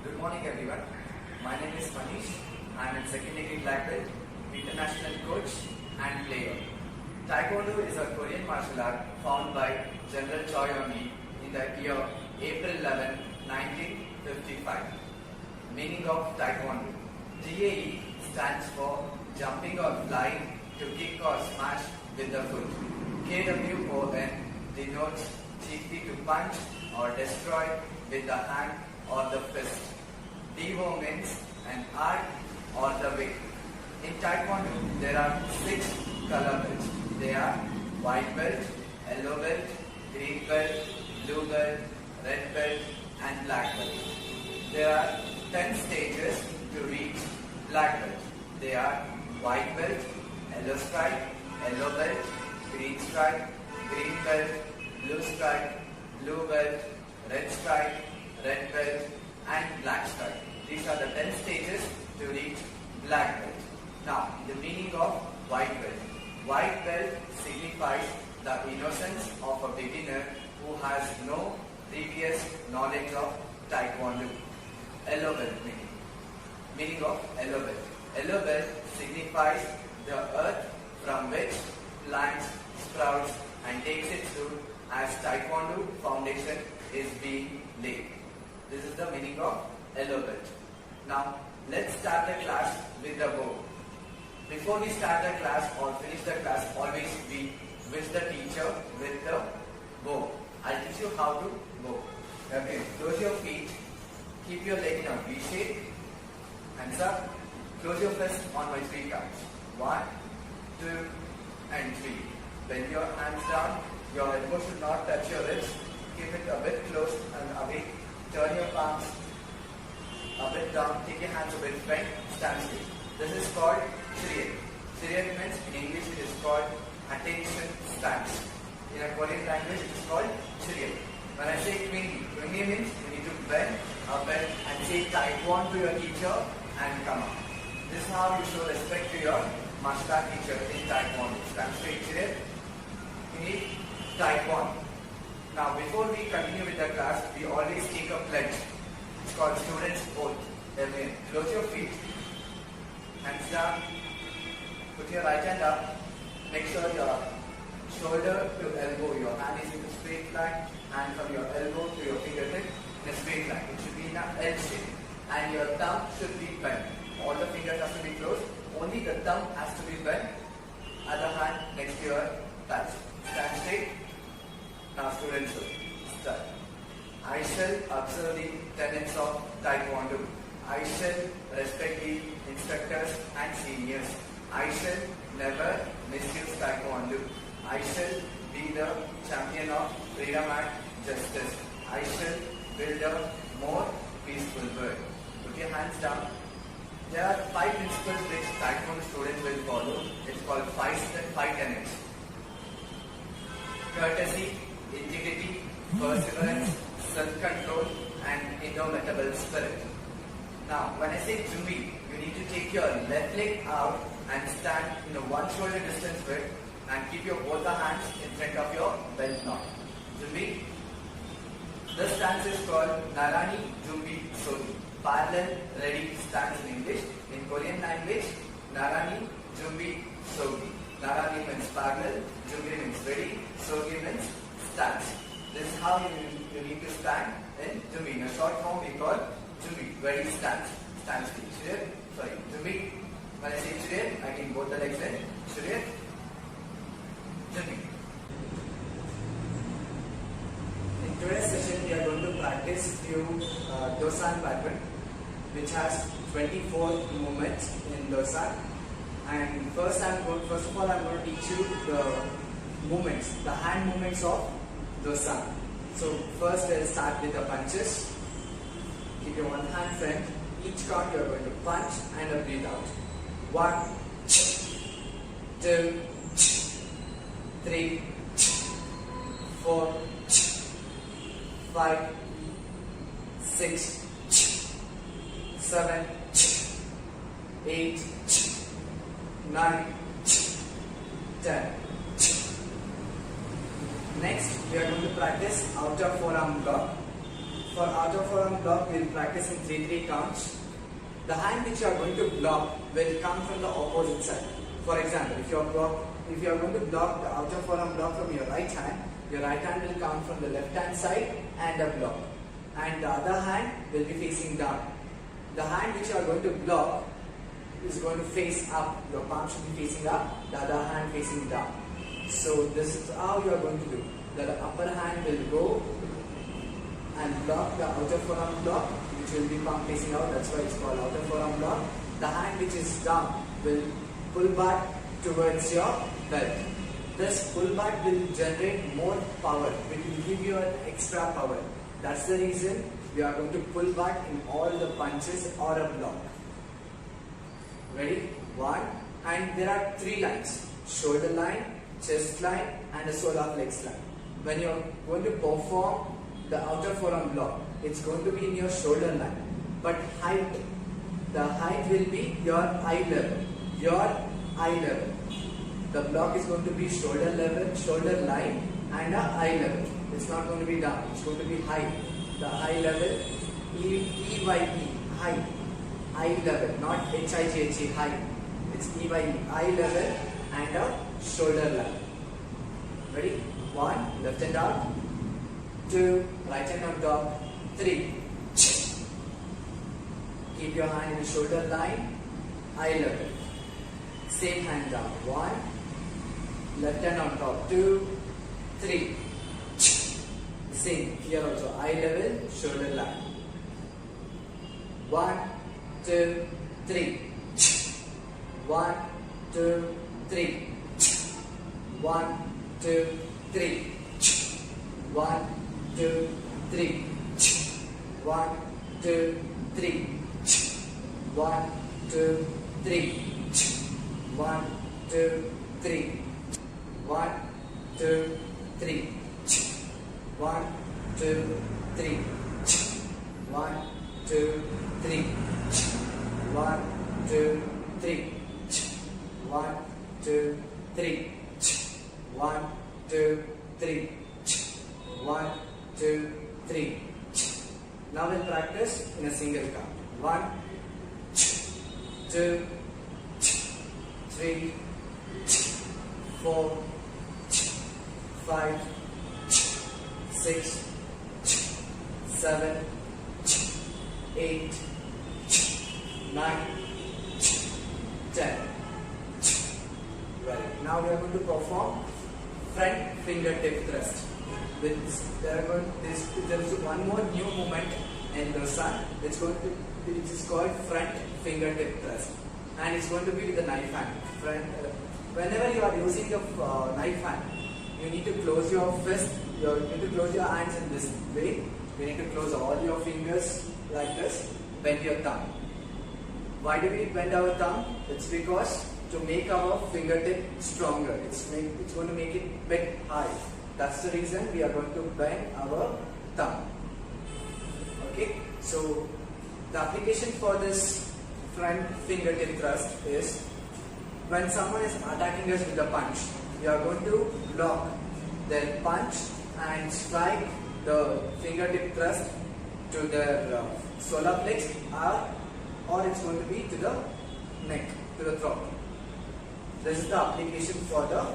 Good morning everyone. My name is Manish. I am a second degree black belt, international coach and player. Taekwondo is a Korean martial art found by General Choi Yong-gi in the year April 11, 1955. Meaning of Taekwondo. TAE stands for jumping or flying to kick or smash with the foot. KWON denotes chiefly to punch or destroy with the hand or the fist. DO means an art or the way. In Taekwondo, there are 6 color belts. They are white belt, yellow belt, green belt, blue belt, red belt and black belt. There are 10 stages to reach black belt. They are white belt, yellow stripe, yellow belt, green stripe, green belt, blue stripe, blue belt, red stripe, red belt and black stripe. These are the 10 stages to reach black belt. Now, the meaning of white belt. White belt signifies the innocence of a beginner who has no previous knowledge of Taekwondo. Yellow belt meaning. Meaning of yellow belt. Yellow belt signifies the earth from which plants sprouts and takes its root as Taekwondo foundation is being laid. This is the meaning of yellow belt. Now, let's start the class with the bow. Before we start the class or finish the class, always we wish the teacher with the bow. I'll teach you how to bow. Okay, close your feet, keep your leg in a V shape, hands up, close your fist on my 3 counts. 1, 2 and 3. Bend your hands down, your elbow should not touch your ribs, keep it a bit close and away, turn your palms a bit down, take your hands a bit bent, stand still. This is called Chirien. Chirien means in English it is called attention stance. In a Korean language it is called Chirien. When I say Twingy, Twingy means you need to bend and say Taekwondo to your teacher and come up. This is how you show respect to your martial art teacher in Taekwondo. Stand straight, Chirien. You need Taekwondo. Now before we continue with the class, we always take a pledge. It's called student's oath. Close your feet, hands down, put your right hand up, make sure your shoulder to elbow, your hand is in a straight line, and from your elbow to your fingertip in a straight line. It should be in an L shape, and your thumb should be bent. All the fingers have to be closed, only the thumb has to be bent, other hand next to your touch. Stand straight. Now students, start. I shall observe the tenets of Taekwondo. I shall respect the instructors and seniors. I shall never misuse Taekwondo. I shall be the champion of freedom and justice. I shall build a more peaceful world. Put your hands down. There are 5 principles which Taekwondo students will follow. It's called 5 tenets. Courtesy, integrity, perseverance, self-control and indomitable spirit. Now, when I say Jumbi, you need to take your left leg out and stand in a 1 shoulder distance width and keep your both the hands in front of your belt knot. Jumbi. This stance is called Narani Jumbi Sogi. Parallel ready stance in English. In Korean language, Narani Jumbi Sogi. Narani means parallel, Jumbi means ready, Sogi means stance. This is how you need to stand in Jumbi. In a short form we call Jumbi, ready stance. Stand still. Jumbi. When I say Chirien, I mean both the legs in. Chirien. Jumbi. In today's session we are going to practice few Dosan pattern which has 24 movements in Dosan. And first of all I'm going to teach you the movements, the hand movements of Dosan. So first we'll start with the punches. Keep your one hand front. Each count you are going to punch and breathe out. 1, 2, 3, 4, 5, 6, 7, 8, 9, 10. Next, we are going to practice outer forearm block. for out of forearm block, we will practice in 3-3 counts. The hand which you are going to block will come from the opposite side. For example, if you are going to block the outer forearm block from your right hand will come from the left hand side and a block. And the other hand will be facing down. The hand which you are going to block is going to face up. Your palm should be facing up, the other hand facing down. So this is how you are going to do. The upper hand will go and block the outer forearm block, which will be palm facing out. That's why it's called outer forearm block. The hand which is down will pull back towards your belt. This pull back will generate more power. It will give you an extra power. That's the reason we are going to pull back in all the punches or a block. Ready? 1. And there are 3 lines. Shoulder line, chest line and the sole of legs line. When you are going to perform the outer forearm block, it's going to be in your shoulder line. But the height will be your eye level. Your eye level. The block is going to be shoulder level, shoulder line and eye level. It's not going to be down. It's going to be high. The eye level, E-Y-E, high. Eye level, not H-I-G-H-E, high. It's E-Y-E, eye level and a shoulder line. Ready? 1, left hand out. 2, right hand on top. 3. Keep your hand in the shoulder line, eye level. Same hand down. 1, left hand on top. 2, 3. Same here also, eye level, shoulder line. 1, 2, 3. 1, 2, 3. 1, 2, 3. 1, 2, 3. 1, 2, 3. 1, 2, 3. 1, 2, 3. 1, 2, 3. 1, 2, 3. 1, 2, 3. 1, 2, 3. 1, 2, 3. 1, 2, 3. 1, 2, 3. Now we'll practice in a single count. 1, 2, 3, 4, 5, 6, 7, 8, 9, 10. Right. Now we are going to perform front fingertip thrust. There is one more new movement in the sun. It is called front fingertip thrust, and it's going to be with the knife hand. Whenever you are using the knife hand, you need to close your fist. You need to close your hands in this way. You need to close all your fingers like this. Bend your thumb. Why do we bend our thumb? It's because to make our fingertip stronger. It's going to make it bit high. That's the reason we are going to bend our thumb. Okay. So the application for this front fingertip thrust is when someone is attacking us with a punch, we are going to block their punch and strike the fingertip thrust to their solar plex, or it's going to be to the neck, to the throat. This is the application for the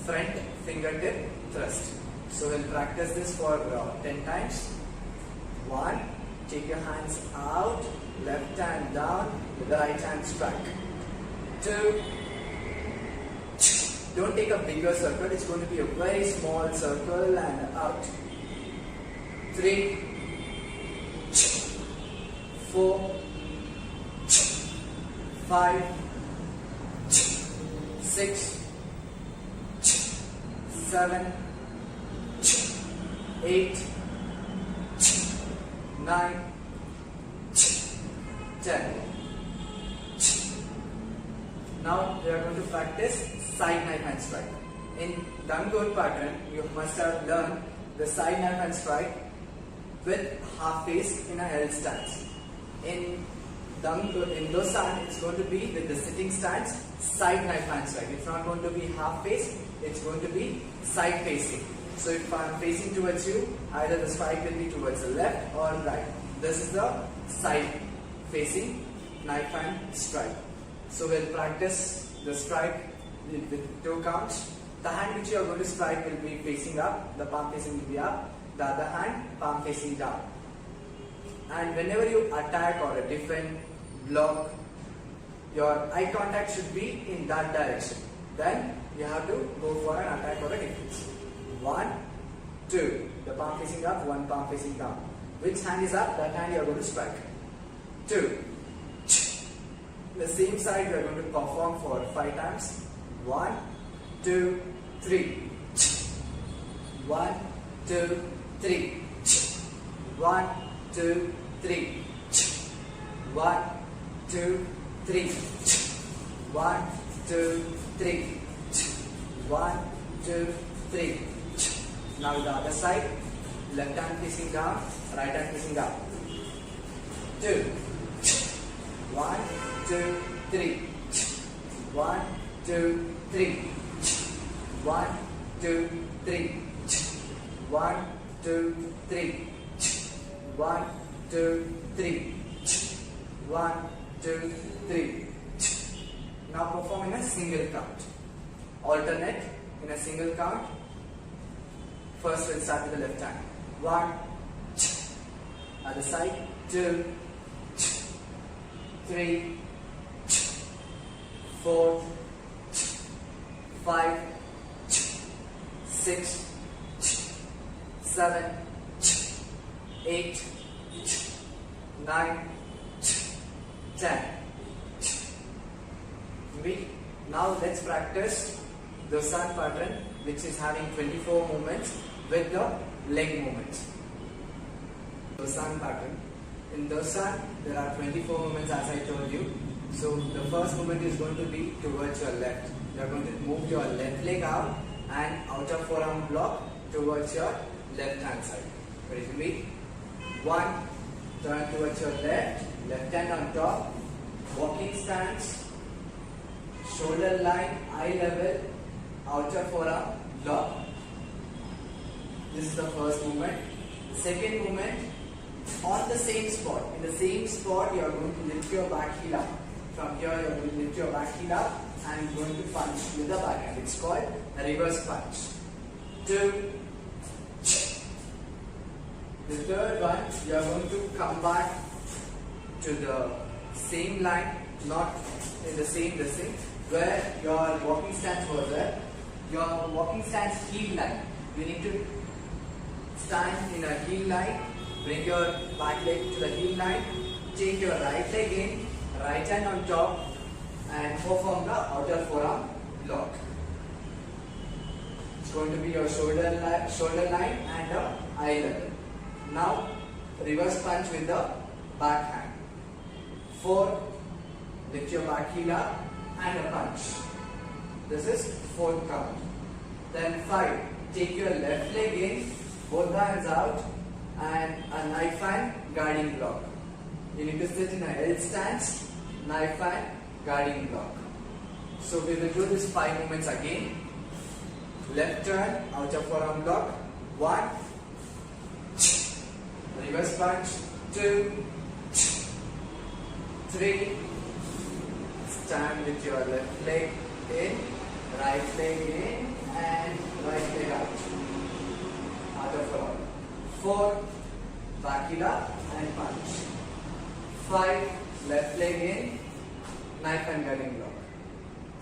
front fingertip thrust. So we'll practice this for 10 times. 1, take your hands out, left hand down, with the right hand strike. 2, don't take a bigger circle, it's going to be a very small circle and out. 3, 4, 5, 6, 7, 8, 9, 10. Now we are going to practice side knife hand strike. In Taekwondo pattern, you must have learned the side knife hand strike with half face in a held stance. In Dosan, it's going to be with the sitting stance, side knife hand strike. It's not going to be half face, it's going to be side facing. So if I am facing towards you, either the strike will be towards the left or right. This is the side facing knife and strike. So we'll practice the strike with 2 counts. The hand which you are going to strike will be facing up, the palm facing will be up, the other hand palm facing down. And whenever you attack or defend, block, your eye contact should be in that direction. Then you have to go for an attack or a defense. 1, 2, the palm facing up, one palm facing down. Which hand is up, that hand you are going to strike. 2. The same side you are going to perform for 5 times. 1, 2, 3. 1, 2, 3. 1, 2, 3. 1, 2, 3. 1, 2, 3. 1, 2, 3. Now the other side, left hand facing down, right hand facing up. 2. 1, 2, 3. 1, 2, 3. 1, 2, 3. 1, 2, 3. 1, 2, 3. 1, 2, 3. Now perform in a single count. Alternate in a single count. First we'll start with the left hand. 1, other side. 2, 3, 4, 5, 6, 7, 8, 9, 10. Now let's practice the sun pattern, which is having 24 movements with the leg movements. The sun pattern. In the sun, there are 24 movements as I told you. So the first movement is going to be towards your left. You are going to move your left leg out and outer forearm block towards your left hand side. Ready to be? 1, turn towards your left hand on top, walking stance, shoulder line, eye level, outer forearm block. This is the first movement. Second movement, on the same spot. In the same spot, you are going to lift your back heel up. From here, you are going to lift your back heel up and going to punch with the back hand. It's called a reverse punch. 2. The third one, you are going to come back to the same line, not in the same distance, where your walking stance was there. Your walking stance heel line. You need to stand in a heel line, bring your back leg to the heel line, take your right leg in, right hand on top, and perform the outer forearm block. It's going to be your shoulder line and the eye level. Now reverse punch with the back hand. 4, lift your back heel up and a punch. This is 4th count. Then 5, take your left leg in, both hands out, and a knife and guarding block. You need to sit in a L stance, knife and guarding block. So we will do this 5 movements again. Left turn, outer forearm block. 1, reverse punch. 2, 3, stand with your left leg in, right leg in, and right leg out. Outer forearm. 4, back heel up and punch. 5, left leg in, knife and guarding block.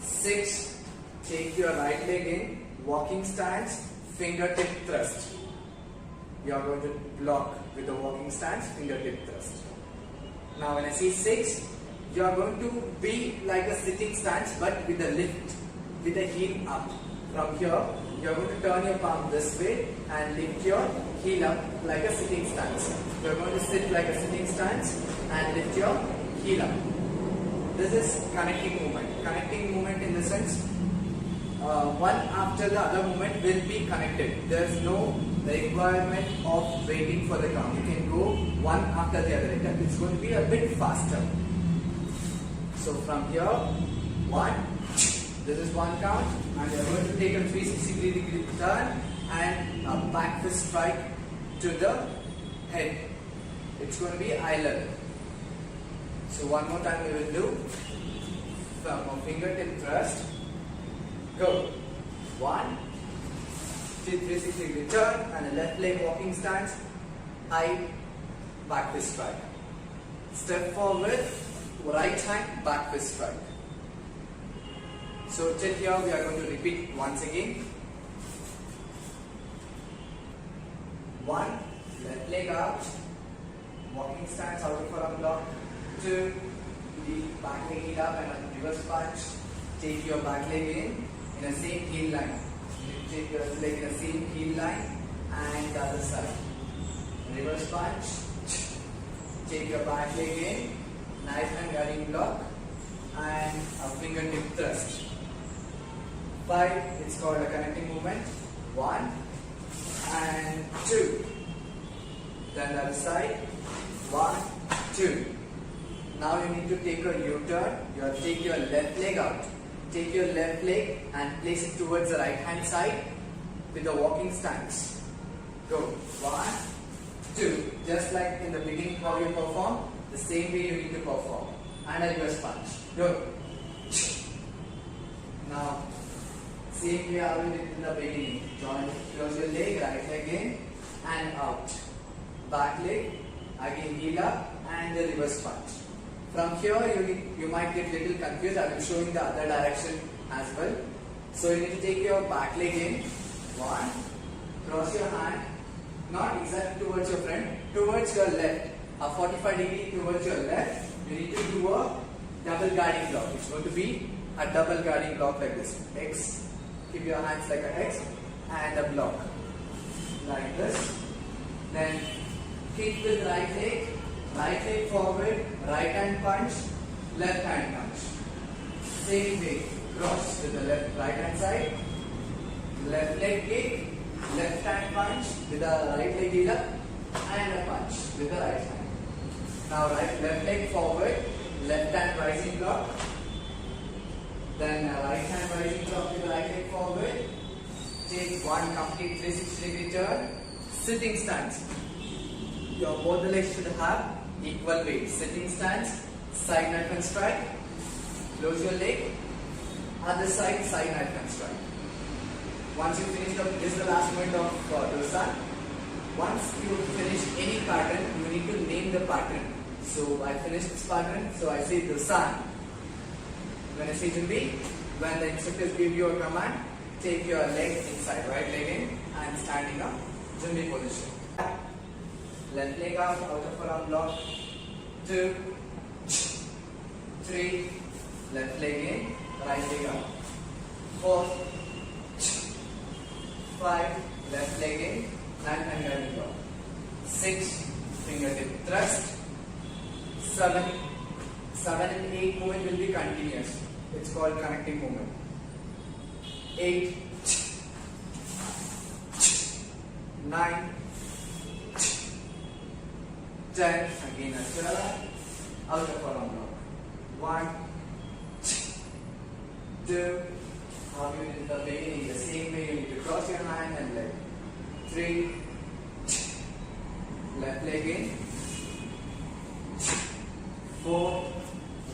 6, take your right leg in, walking stance, fingertip thrust. You are going to block with the walking stance, fingertip thrust. Now when I say 6, you are going to be like a sitting stance but with a lift, with the heel up. From here, you are going to turn your palm this way and lift your heel up like a sitting stance. You are going to sit like a sitting stance and lift your heel up. This is connecting movement. Connecting movement in the sense, one after the other movement will be connected. There is no requirement of waiting for the count. You can go one after the other. It's going to be a bit faster. So from here, 1, this is 1 count, and you are going to take a 360 degree turn and a back fist strike to the head. It's going to be eye level. So one more time we will do from a fingertip thrust. Go. 1, 2, 360 degree turn and a left leg walking stance. High back fist strike. Step forward, right hand back fist strike. So till here we are going to repeat once again. 1, left leg out, walking stance out of forearm block. 2, the back leg heel up and a reverse punch. Take your back leg in a same heel line. You take your leg in a same heel line and the other side. Reverse punch. Take your back leg in, knife and guarding block, and a fingertip thrust. 5, it's called a connecting movement. 1 and 2. Then the other side. 1, 2. Now you need to take a U-turn. You take your left leg out. Take your left leg and place it towards the right hand side with a walking stance. Go. 1, 2. Just like in the beginning how you perform, the same way you need to perform. And a reverse punch. Go. Now, same way how you did in the beginning. Join, close your leg, right leg in and out. Back leg, again heel up and the reverse punch. From here you might get little confused. I will show you the other direction as well. So you need to take your back leg in. 1, cross your hand, not exactly towards your front, towards your left. A 45 degree towards your left. You need to do a double guarding block. It's going to be a double guarding block like this. X. Keep your hands like a X and a block like this. Then kick with right leg forward, right hand punch, left hand punch. Same way, cross to the right hand side, left leg kick, left hand punch with the right leg heel up and a punch with the right hand. Now left leg forward, left hand rising block, then right hand rising block with the right leg forward. Take one complete 360 degree turn, sitting stance. Your both the legs should have equal weight. Sitting stance, side knife and strike. Close your leg. Other side, side knife and strike. Once you finish this is the last movement of dosan. Once you finish any pattern, you need to name the pattern. So I finished this pattern, so I say dosan. When I say jumbi, when the instructors give you a command, take your leg inside, right leg in and stand in a jumbi position. Left leg out of forearm block. 2, 3, left leg in, right leg out. 4, 5, left leg in, knife and guarding block. 6, fingertip thrust. 7 and 8 movement will be continuous. It's called connecting movement. 8, 9, 10, again a turn, out of forearm block. 1, 2, how you did in the beginning, the same way you need to cross your hand and leg. 3, left leg in. 4,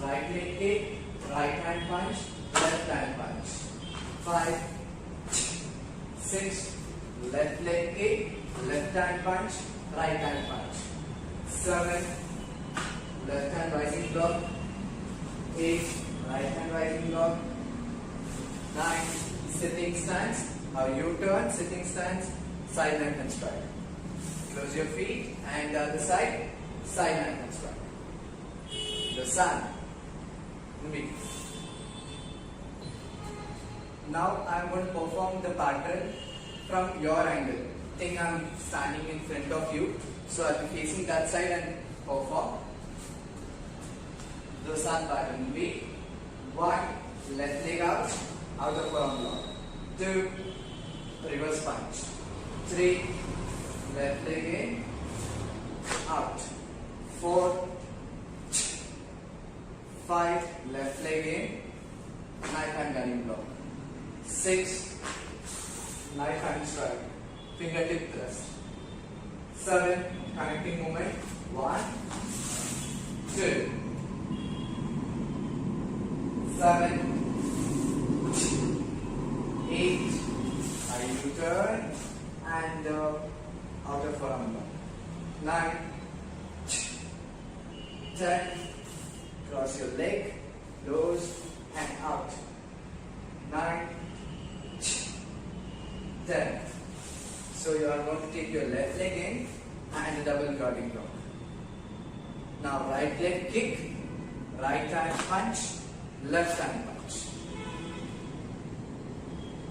right leg kick, right hand punch, left hand punch. 5, 6, left leg kick, left hand punch, right hand punch. 7, left hand rising block. 8, right hand rising block. 9, sitting stance, or U-turn, sitting stance, side knife and strike. Close your feet and the other side, side knife and strike. The sun. Now I am going to perform the pattern from your angle. Think I am standing in front of you, so I will be facing that side and perform. The sun pattern will be 1, left leg out of forearm block. 2, reverse punch. 3, left leg in, out. 4, 5, left leg in, knife and guarding block. 6, knife and strike. fingertip thrust. 7, connecting movement. 1, 2, 7, 8, I U-turn and outer forearm lock. 9, 10, cross your leg, close and out. 9, 10. So you are going to take your left leg in and double guarding lock. Now right leg kick, right hand punch, left hand punch.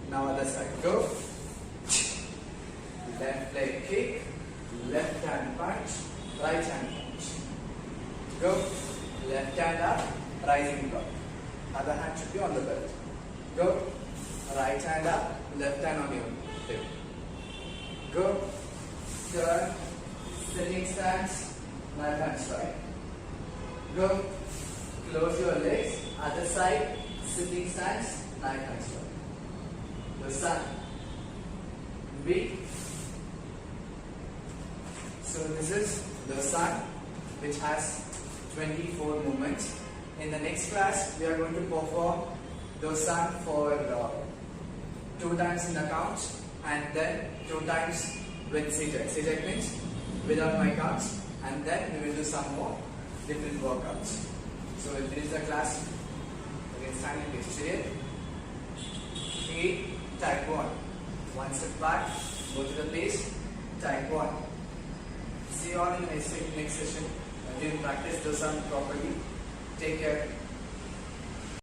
Now other side, go. Left leg kick, left hand punch, right hand punch. Go. Left hand up, rising block. Other hand should be on the belt. Go. Right hand up, left hand on your hip. Go. Turn. Sitting stance, knife hand strike. Go. Close your legs. Other side, sitting stance, knife hand strike. The sun. B. So this is the sun, which has 24 movements. In the next class, we are going to perform the sun for 2 times in the count and then 2 times with CJ. CJ means without my counts, and then we will do some more different workouts. So if this is the class, you can stand in this chair. 8, Taekwondo. 1 step back, go to the place, Taekwondo. See you all in the next session. You practice the sun properly. Take care.